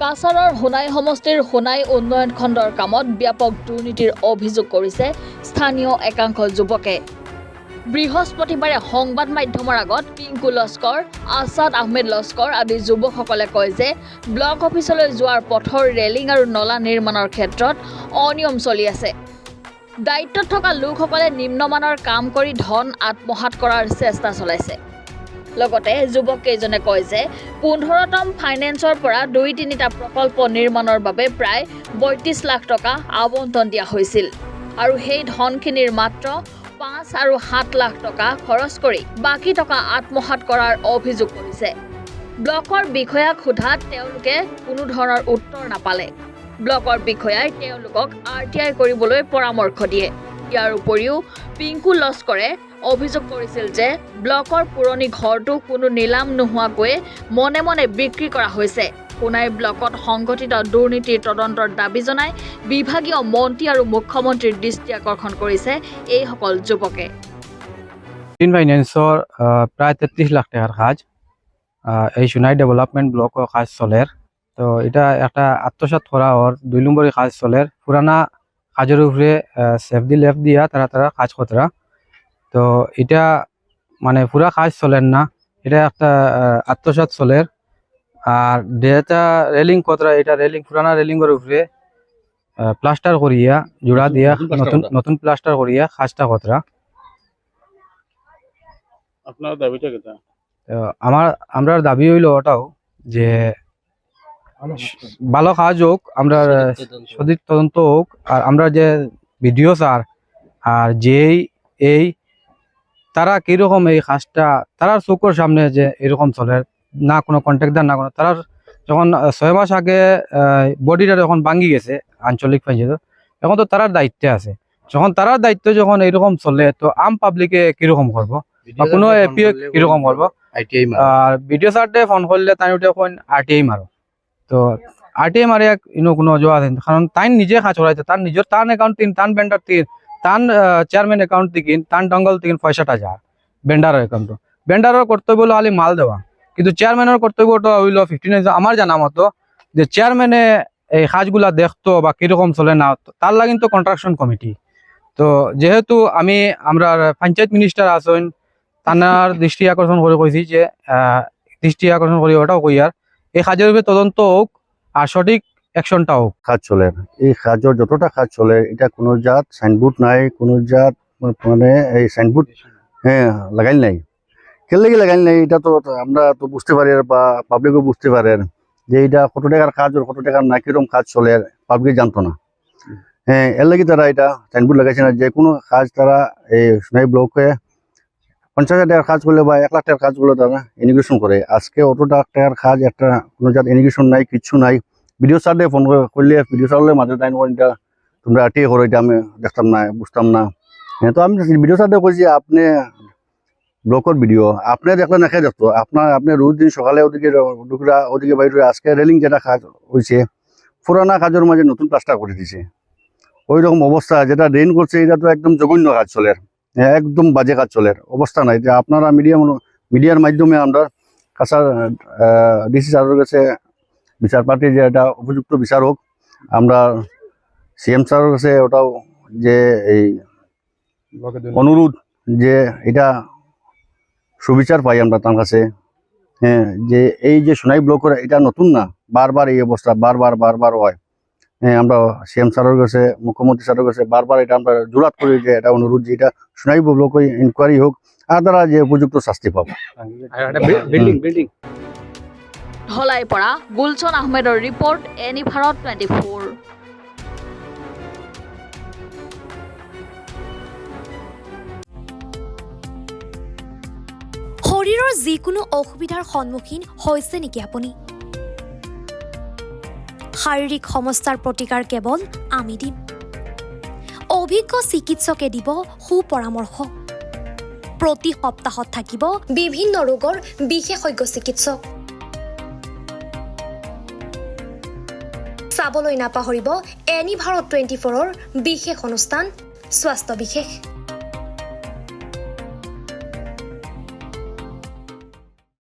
কাছাৰৰ সোণাই সমষ্টিৰ সোণাই উন্নয়ন খণ্ডৰ কামত ব্যাপক দুৰ্নীতিৰ অভিযোগ কৰিছে স্থানীয় একাংশ যুৱকে। বৃহস্পতিবাৰে সংবাদ মাধ্যমৰ আগত পিংকু লস্কৰ, আছাদ আহমেদ লস্কৰ আদি যুৱকসকলে কয় যে ব্লক অফিচলৈ যোৱাৰ পথৰ ৰেলিং আৰু নলা নিৰ্মাণৰ ক্ষেত্ৰত অনিয়ম চলি আছে। দায়িত্বত থকা লোকসকলে নিম্নমানৰ কাম কৰি ধন আত্মসাৎ কৰাৰ চেষ্টা চলাইছে। লগতে যুৱককেইজনে কয় যে 15তম ফাইনেন্সৰ পৰা 2-3টা প্ৰকল্প নিৰ্মাণৰ বাবে প্ৰায় 32 লাখ টকা আবণ্টন দিয়া হৈছিল আৰু সেই ধনখিনিৰ মাত্ৰ 5 আৰু 7 লাখ টকা খৰচ কৰি বাকী টকা আত্মসাৎ কৰাৰ অভিযোগ কৰিছে। ব্লকৰ বিষয়াক সোধাত তেওঁলোকে কোনো ধৰণৰ উত্তৰ নাপালে। ব্লকৰ বিষয়াই তেওঁলোকক RTI কৰিবলৈ পৰামৰ্শ দিয়ে। ইয়াৰ উপৰিও পিংকু লস্কৰে অভিযোগ কৰিছিল যে ব্লকৰ পুৰণি ঘৰটো কোনো নিলাম নোহোৱাকৈ মনে মনে বিক্ৰী কৰা হৈছে। সোণাই ব্লকত সংঘটিত দুৰ্নীতিৰ তদন্তৰ দাবী জনাই বিভাগীয় মন্ত্ৰী আৰু মুখ্যমন্ত্ৰীৰ দৃষ্টি আকৰ্ষণ কৰিছে এইসকল যুৱকে। ফাইনেন্সৰ প্ৰায় 33 লাখ টাকার কাজ এই সোনাই ডেভেলপমেন্ট ব্লকৰ কাজ চলের। তো এটা একটা আত্মসাৎ করা ওর 2 নম্বরের কাজ চলের। পুরানা কাজের উপরে সেফ লেফট দিয়া তারা কাজ করা। তো এটা মানে পুরা কাজ চলেন না, এটা একটা আত্মসাৎ চলের। আর যেটা রেলিং কতরা, এটা রেলিং পুরানা রেলিংয়ের উপরে প্লাস্টার করিয়া জোড়া দিয়া নতুন প্লাস্টার করিয়া কাজটা কতরা। আপনার দাবিটা কি? আমরা দাবি হইল ওটাও যে ভালো কাজ হোক, আমরা সঠিক তদন্ত হোক, আর আমরা যে ভিডিও স্যার আর যেই এই তারা কিরকম এই কাজটা তারা চোখের সামনে যে এরকম চলে না, কোনো কন্ট্রাক্টর না কোনো, তারা যখন 6 মাস আগে বডিটা যখন ভাঙ্গি গেছে আঞ্চলিক পঞ্চায়েত, এখন তো তারার দায়িত্বে আছে। যখন তারার দায়িত্ব যখন এরকম চলে তো আম পাবলিকে কিরকম করবো বা কোনো এপি কিরকম করবো। আর ভিডিও স্যারটে ফোন করলে তাই ওটা RTI মারো, তো RTI মারে কোনো জবাব আছে, কারণ তাই নিজে কাজ করাইছে, তার নিজের টান অ্যাকাউন্ট তিন, টান বেন্ডার তিন, টান চেয়ারম্যান অ্যাকাউন্ট থেকে টান ডঙ্গল থেকে পয়সাটা যায় বেন্ডারের অ্যাকাউন্ট। বেন্ডারের কর্তব্য হলো খালি মাল দেওয়া, কিন্তু চেয়ারম্যানের কর্তব্যটা হইলো 15। আমার জানা মতো যে চেয়ারম্যানে এই কাজগুলা দেখতো বা কিরকম চলে না, তার লাগি তো কন্ট্রাকশন কমিটি। তো যেহেতু আমরা পঞ্চায়েত মিনিস্টার আছেন, তার দৃষ্টি আকর্ষণ করে কইছি যে দৃষ্টি আকর্ষণ করি ওটাও কই আর এই কাজের উপরে তদন্ত হোক আর সঠিক অ্যাকশনটা হোক। কাজ চলে এই কাজের যতটা কাজ চলে, এটা কোনো জাত সাইনবোর্ড নাই, কোনো জাত মানে এই সাইনবোর্ড লাগাইল নাই। কেলে লাগাইল নাই এটা তো আমরা তো বুঝতে পারি বা পাবলিকও বুঝতে পারে যে এটা কত টাকার কাজ আর কত টাকার না, কিরকম কাজ চলে পাবলিক জানতো না। এর লাগি তারা এটা সাইনবোর্ড লাগাইছে না। যে কোনো কাজ তারা এই সোনাই ব্লকে 50,000 টাকার কাজ করলে বা 1 লাখ টাকার কাজগুলো তারা ইনিগ্রেশন করে। আজকে অত টাকার কাজ একটা কোনো জাত ইনিগ্রেশন নাই, কিচ্ছু নাই। ভিডিও স্যার ফোন করলে ভিডিও স্যারের মাঝে তাই এটা তোমরা RTI করো, এটা আমি দেখতাম না, বুঝতাম না। তো আমি ভিডিও স্যার কইছি আপনি ব্লকের ভিডিও আপনি দেখলেন একে দেখতো আপনি রোজ দিন সকালে ওদিকে বাইরে। আজকে রেলিং যেটা কাজ হয়েছে পুরানা কাজের মাঝে নতুন প্লাস্টার করে দিছে। ওই রকম অবস্থা যেটা ড্রেন করছে, এটা তো একদম জঘন্য কাজ চলে, একদম বাজে কাজ চলে, অবস্থা নাই। যে আপনারা মিডিয়ার মাধ্যমে আমরা কাছার ডিসি স্যারের কাছে বিচার পার্টি যে এটা উপযুক্ত বিচার হোক, আমরা CM স্যারের কাছে ওটাও যে এই অনুরোধ যে এটা সুবিচার পাই আমরা তার কাছে। যে এই যে সোনাই ব্লকের এটা নতুন না, বারবার এই অবস্থা বারবার হয়। আমরা CM স্যারের কাছে, মুখ্যমন্ত্রী স্যারের কাছে বারবার এটা আমরা জোরাত করি যে এটা অনুরোধ যে এটা সোনাই ব্লকে ইনকোয়ারি হোক আর তারা যে উপযুক্ত শাস্তি পাবো। ধলাই পৰা গুলচন আহমেদৰ ৰিপৰ্ট, এনি ভাৰত 24। শৰীৰৰ যিকোনো অসুবিধাৰ সন্মুখীন হৈছে নেকি আপুনি? শাৰীৰিক সমস্যাৰ প্ৰতিকাৰ কেৱল আমি দিম। অভিজ্ঞ চিকিৎসকে দিব সুপৰামৰ্শ। প্ৰতি সপ্তাহত থাকিব বিভিন্ন ৰোগৰ বিশেষজ্ঞ চিকিৎসক। চাবলৈ নাপাহৰিব এনি ভাৰত 24ৰ বিশেষ অনুষ্ঠান স্বাস্থ্য বিশেষ।